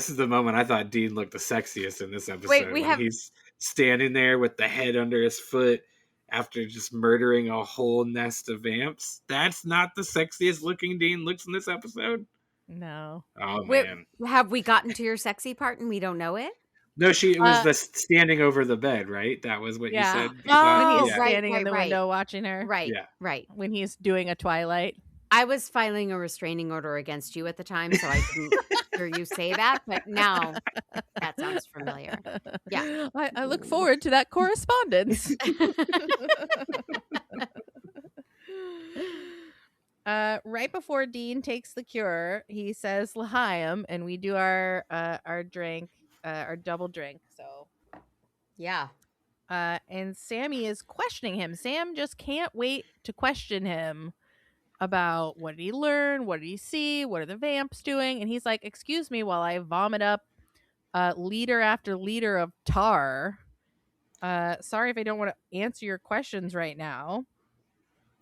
is the moment I thought Dean looked the sexiest in this episode. Wait, he's standing there with the head under his foot after just murdering a whole nest of vamps. That's not the sexiest looking Dean looks in this episode. No. Oh man. Have we gotten to your sexy part and we don't know it? No, it was the standing over the bed, right? That was what you said. When he's standing in the window watching her. Right. When he's doing a Twilight. I was filing a restraining order against you at the time, so I didn't hear you say that, but now that sounds familiar. Yeah. I look forward to that correspondence. Right before Dean takes the cure, he says L'chaim, and we do our drink, our double drink. So, yeah. And Sammy is questioning him. Sam just can't wait to question him about what did he learn, what did he see, what are the vamps doing, and he's like, "Excuse me, while I vomit up liter after liter of tar. Sorry if I don't want to answer your questions right now."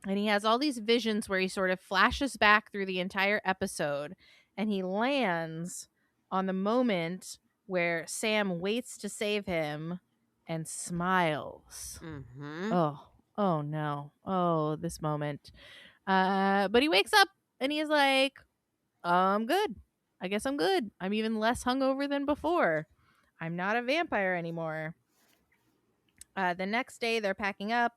And he has all these visions where he sort of flashes back through the entire episode, and he lands on the moment where Sam waits to save him and smiles. Mm-hmm. Oh no. Oh, this moment. But he wakes up and he's like, I'm good. I guess I'm good. I'm even less hungover than before. I'm not a vampire anymore. The next day, they're packing up,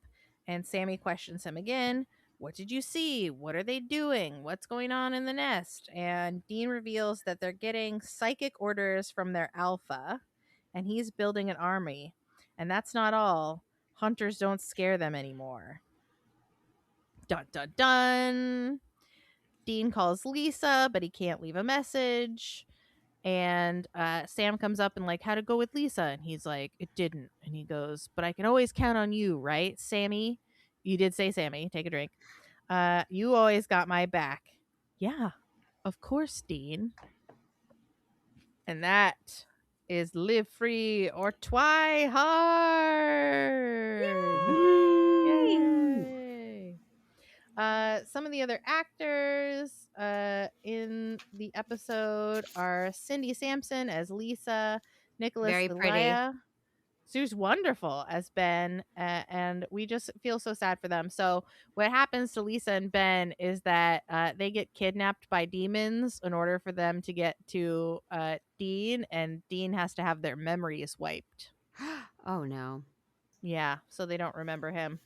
and Sammy questions him again. What did you see? What are they doing? What's going on in the nest? And Dean reveals that they're getting psychic orders from their alpha, and he's building an army. And that's not all. Hunters don't scare them anymore. Dun, dun, dun. Dean calls Lisa, but he can't leave a message. And Sam comes up and like, how'd it go with Lisa? And he's like, it didn't. And he goes, but I can always count on you, right, Sammy? You did say Sammy. Take a drink. You always got my back. Yeah, of course, Dean. And that is Live Free or TwiHard. Yay! Some of the other actors in the episode are Cindy Sampson as Lisa, Nicholas Very Vilaya. Sue's wonderful as Ben, and we just feel so sad for them. So what happens to Lisa and Ben is that they get kidnapped by demons in order for them to get to Dean, and Dean has to have their memories wiped. Oh, no. Yeah, so they don't remember him.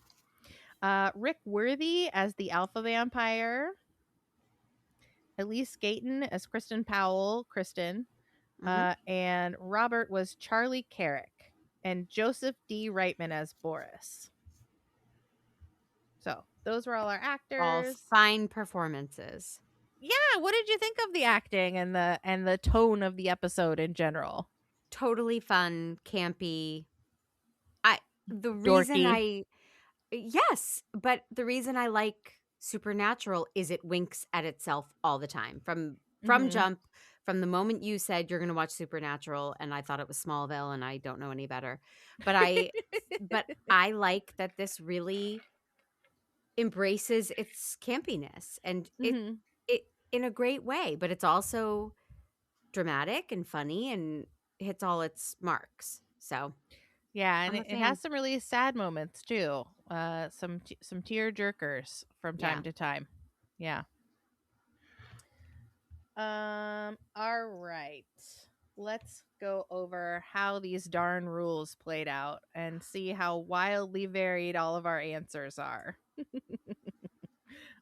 Rick Worthy as the alpha vampire. Elise Gayton as Kristen Powell, Kristen. And Robert was Charlie Carrick. And Joseph D. Reitman as Boris. So those were all our actors. All fine performances. Yeah, what did you think of the acting and the tone of the episode in general? totally fun, campy. Yes, but the reason I like Supernatural is it winks at itself all the time. From jump, from the moment you said you're going to watch Supernatural, and I thought it was Smallville, and I don't know any better. But I like that this really embraces its campiness, and it in a great way. But it's also dramatic and funny and hits all its marks. So yeah, and it has some really sad moments too. Some tear jerkers from time to time. Yeah. All right. Let's go over how these darn rules played out and see how wildly varied all of our answers are.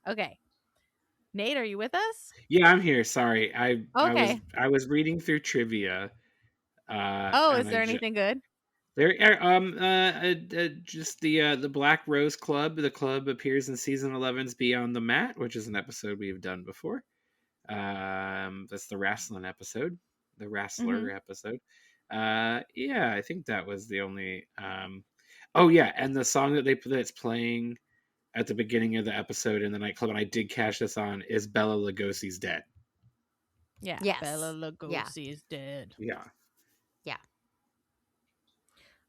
Okay. Nate, are you with us? Yeah, I'm here. Sorry. I was reading through trivia. Is there anything good? There just the Black Rose Club. The club appears in season 11's Beyond the Mat, which is an episode we've done before. That's the wrestling episode, the wrestler episode. I think that was the only oh yeah, and the song that's playing at the beginning of the episode in the nightclub, and I did catch this on, is Bela Lugosi's Dead. Yeah. Yes. Bela Lugosi's dead. Yeah. Yeah.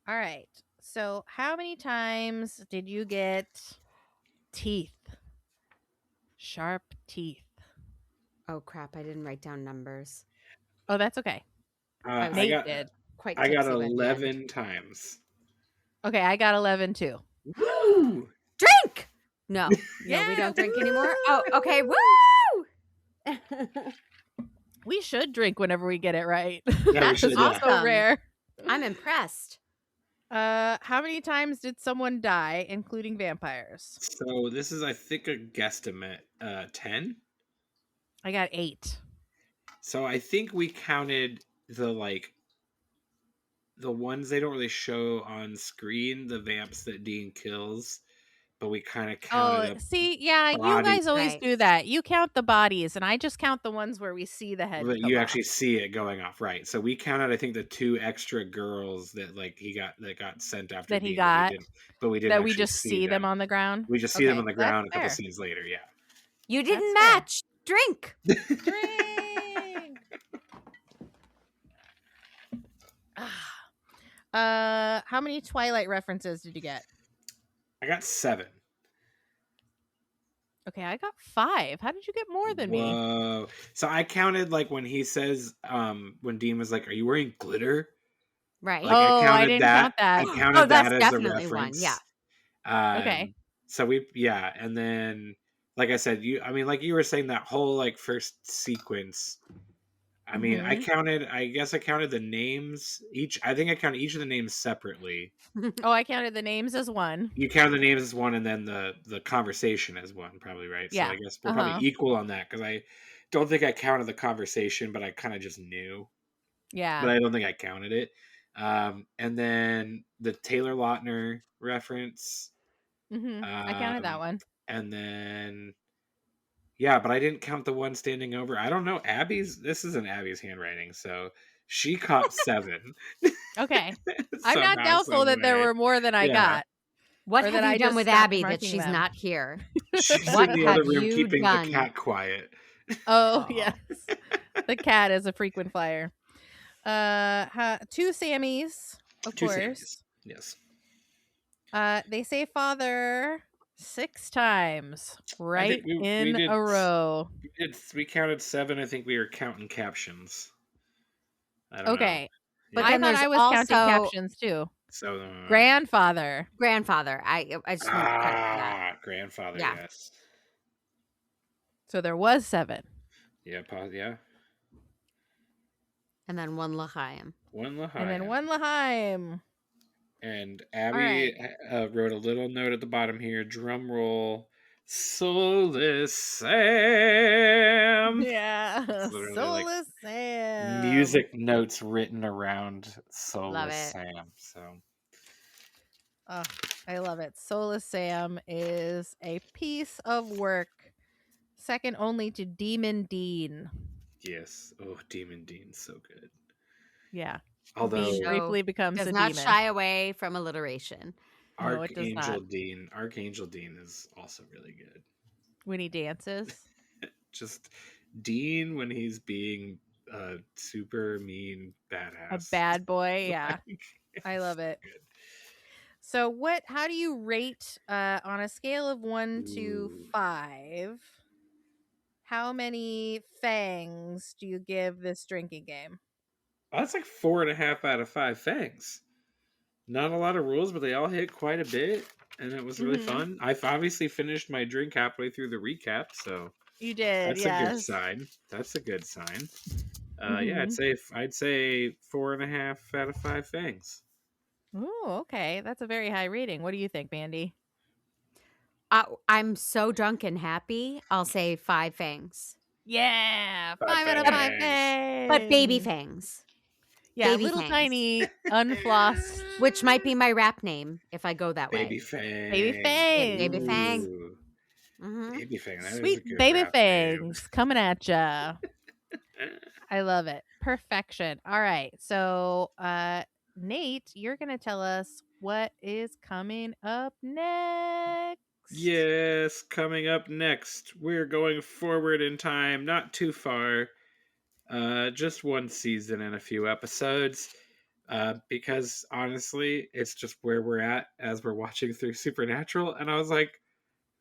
All right. So how many times did you get teeth? Sharp teeth. Oh crap, I didn't write down numbers. Oh, that's okay. Nate did. I got 11 times. Okay, I got 11 too. Woo! Drink! No, we don't drink anymore. Oh, okay. Woo! We should drink whenever we get it right. Yeah, That's also rare. I'm impressed. How many times did someone die, including vampires? So this is, I think, a guesstimate. 10? I got 8. So I think we counted the ones they don't really show on screen, the vamps that Dean kills, but we kind of counted. You guys always do that. You count the bodies, and I just count the ones where we see the head. But you actually see it going off, right? So we counted, I think, the 2 extra girls that got sent after that he Dean, got, but we didn't. That we just see them on the ground. We just see them on the ground a couple scenes later. Yeah. You didn't match. Drink. Drink. How many Twilight references did you get? I got 7. Okay, I got 5. How did you get more than me? So I counted when he says, when Dean was like, "Are you wearing glitter?" Right. I didn't count that. I counted that's that as definitely a reference. One. Yeah. Okay. So and then like I said, like you were saying, that whole first sequence. I mean, I guess I counted the names I think I counted each of the names separately. Oh, I counted the names as 1. You counted the names as 1, and then the conversation as 1, probably, right? Yeah. So I guess we're probably equal on that, because I don't think I counted the conversation, but I kind of just knew. Yeah. But I don't think I counted it. And then the Taylor Lautner reference. I counted that one. And then... Yeah, but I didn't count the one standing over. I don't know. This isn't Abby's handwriting, so she caught 7. Okay. I'm not doubtful that there were more than I got. What have you done with Abby that she's not here? She's what in the other room keeping the cat quiet. Oh, yes. The cat is a frequent flyer. 2 Sammys, of course. Sammys. Yes. They say father 6 times, right in a row. We counted 7. I think we were counting captions. I don't know. But I thought I was counting captions too. So grandfather. I just want to credit that. Grandfather. Yeah. Yes. So there was 7. Yeah. Yeah. And then 1 L'chaim. And then 1 L'chaim. And Abby wrote a little note at the bottom here. Drum roll. Soulless Sam. Yeah. Soulless Sam. Music notes written around Soulless Sam. So. Oh, I love it. Soulless Sam is a piece of work, second only to Demon Dean. Yes. Oh, Demon Dean's so good. Yeah. Although Dean briefly becomes does a not demon. shy away from alliteration. No, it does not. Archangel Dean is also really good. When he dances. Just Dean when he's being a super mean badass. A bad boy, yeah. I love it. Good. So how do you rate on a scale of 1 to 5? How many fangs do you give this drinking game? That's like 4.5 out of 5 fangs. Not a lot of rules, but they all hit quite a bit, and it was really fun. I've obviously finished my drink halfway through the recap, so you did. That's a good sign. That's a good sign. Yeah, I'd say 4.5 out of 5 fangs. Oh, okay. That's a very high rating. What do you think, Mandy? I'm so drunk and happy. I'll say 5 fangs. Yeah, 5 out of 5 fangs. But baby fangs. Yeah, baby little fangs. Tiny, unflossed. Which might be my rap name if I go that Baby way. Fangs. Baby fangs. Baby fangs. Mm-hmm. Baby fangs. Sweet baby fangs coming at ya. I love it. Perfection. All right. So, Nate, you're going to tell us what is coming up next. Yes, coming up next. We're going forward in time, not too far. Just one season and a few episodes. Because honestly, it's just where we're at as we're watching through Supernatural. And I was like,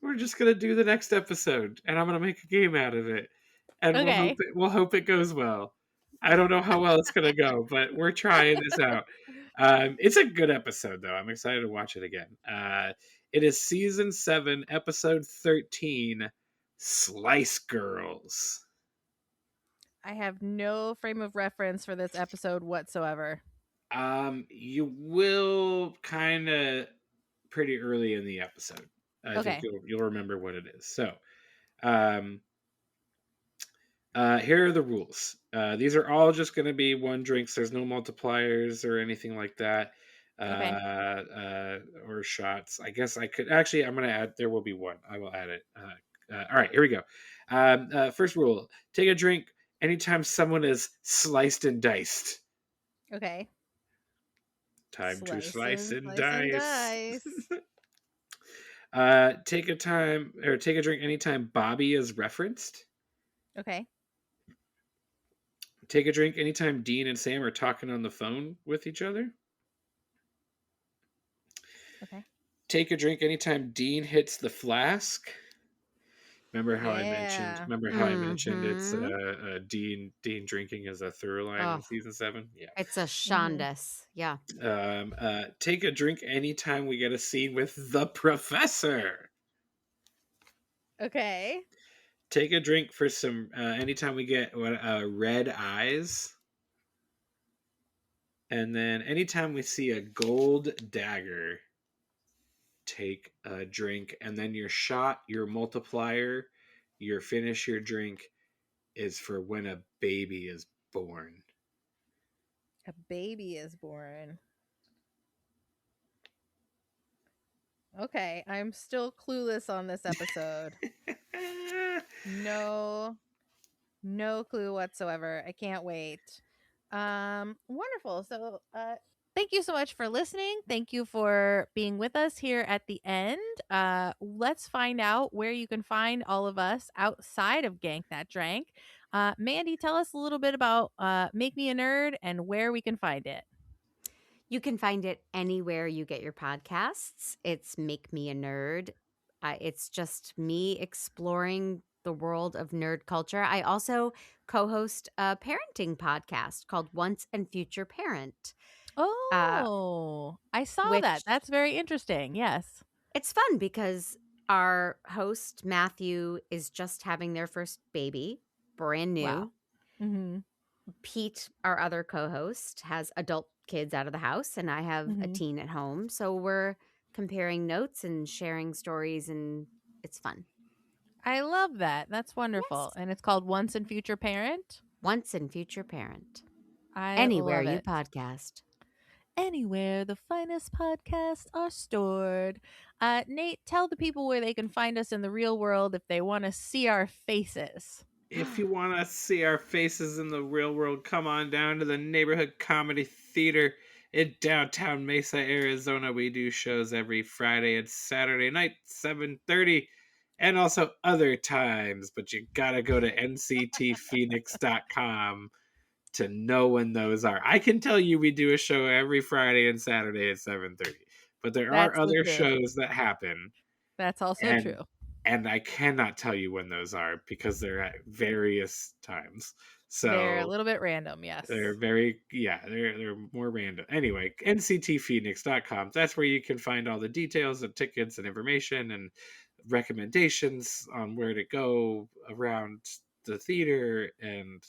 we're just going to do the next episode and I'm going to make a game out of it. And we'll hope it goes well. I don't know how well it's going to go, but we're trying this out. It's a good episode, though. I'm excited to watch it again. It is season 7, episode 13, Slice Girls. I have no frame of reference for this episode whatsoever. You will kind of pretty early in the episode. I think you'll remember what it is. So, here are the rules. These are all just going to be one drinks. There's no multipliers or anything like that. Or shots. I guess I could actually. I'm going to add. There will be one. I will add it. All right. Here we go. First rule: take a drink anytime someone is sliced and diced. Okay. Time to slice and dice. Take a drink anytime Bobby is referenced. Okay. Take a drink anytime Dean and Sam are talking on the phone with each other. Okay. Take a drink anytime Dean hits the flask. Remember how I mentioned it's Dean drinking as a through line in season 7? Yeah. It's a Shondas. Yeah. Take a drink anytime we get a scene with the professor. Okay. Take a drink for some anytime we get red eyes. And then anytime we see a gold dagger, take a drink. And then your shot, your multiplier, your finish your drink is for when a baby is born. A baby is born. Okay, I'm still clueless on this episode. No clue whatsoever. I can't wait. Wonderful. So, thank you so much for listening. Thank you for being with us here at the end. Let's find out where you can find all of us outside of Gank That Drank. Mandy, tell us a little bit about Make Me a Nerd and where we can find it. You can find it anywhere you get your podcasts. It's Make Me a Nerd. It's just me exploring the world of nerd culture. I also co-host a parenting podcast called Once and Future Parent. Oh, I saw that. That's very interesting. Yes. It's fun because our host, Matthew, is just having their first baby, brand new. Wow. Mm-hmm. Pete, our other co-host, has adult kids out of the house, and I have a teen at home. So we're comparing notes and sharing stories, and it's fun. I love that. That's wonderful. Yes. And it's called Once and Future Parent? Once and Future Parent. Anywhere you podcast. Anywhere the finest podcasts are stored. Nate, tell the people where they can find us in the real world if they want to see our faces. if you want to see our faces in the real world, come on down to the Neighborhood Comedy Theater in downtown Mesa, Arizona. We do shows every Friday and Saturday night, 7:30, and also other times. But you gotta go to nctphoenix.com to know when those are. I can tell you we do a show every Friday and Saturday at 7:30, but there are other shows that happen. That's also true. And I cannot tell you when those are because they're at various times. So they're a little bit random, yes. They're they're more random. Anyway, nctphoenix.com. That's where you can find all the details and tickets and information and recommendations on where to go around the theater. And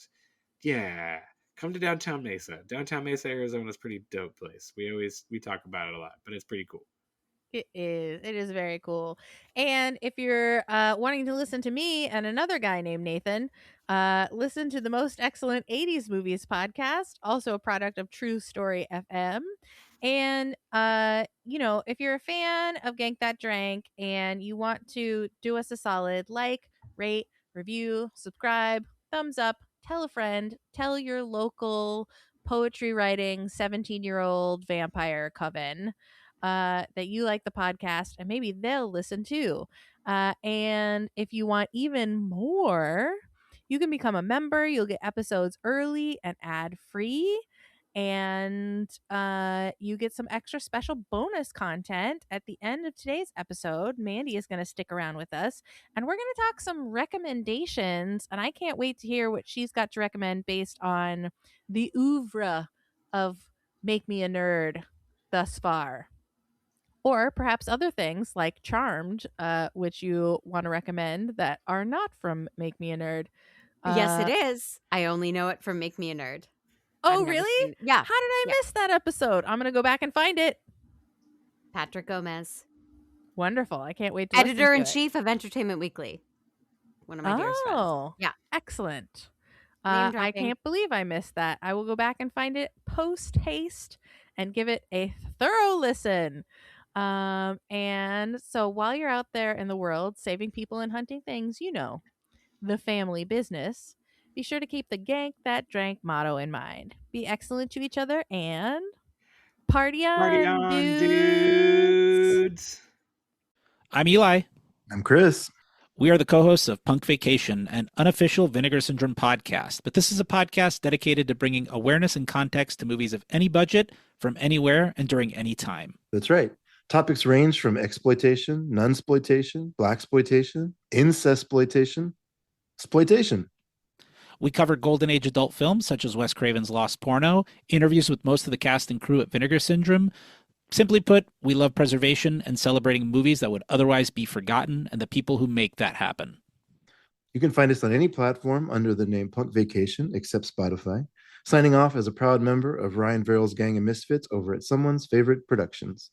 yeah, come to downtown Mesa. Downtown Mesa, Arizona is a pretty dope place. We talk about it a lot, but it's pretty cool. It is very cool. And if you're wanting to listen to me and another guy named Nathan, listen to the Most Excellent 80s Movies podcast, also a product of True Story FM. And if you're a fan of Gank That Drank and you want to do us a solid like, rate, review, subscribe, thumbs up, tell a friend, tell your local poetry writing 17-year-old vampire coven that you like the podcast, and maybe they'll listen too. And if you want even more, you can become a member. You'll get episodes early and ad free. And you get some extra special bonus content at the end of today's episode. Mandy is going to stick around with us, and we're going to talk some recommendations. And I can't wait to hear what she's got to recommend based on the oeuvre of Make Me a Nerd thus far. Or perhaps other things like Charmed, which you want to recommend that are not from Make Me a Nerd. Yes, it is. I only know it from Make Me a Nerd. Oh, really? Yeah. How did I miss that episode? I'm going to go back and find it. Patrick Gomez. Wonderful. I can't wait to Editor-in-Chief of Entertainment Weekly. One of my dearest friends. Oh, yeah. Excellent. I can't believe I missed that. I will go back and find it post-haste and give it a thorough listen. And so while you're out there in the world saving people and hunting things, the family business, be sure to keep the Gank That Drank motto in mind. Be excellent to each other and party on, dudes. I'm Eli. I'm Chris. We are the co-hosts of Punk Vacation, an unofficial Vinegar Syndrome podcast. But this is a podcast dedicated to bringing awareness and context to movies of any budget, from anywhere, and during any time. That's right. Topics range from exploitation, nunsploitation, blaxploitation, incestploitation, exploitation. We covered Golden Age adult films such as Wes Craven's Lost Porno, interviews with most of the cast and crew at Vinegar Syndrome. Simply put, we love preservation and celebrating movies that would otherwise be forgotten and the people who make that happen. You can find us on any platform under the name Punk Vacation, except Spotify. Signing off as a proud member of Ryan Verrill's Gang of Misfits over at Someone's Favorite Productions.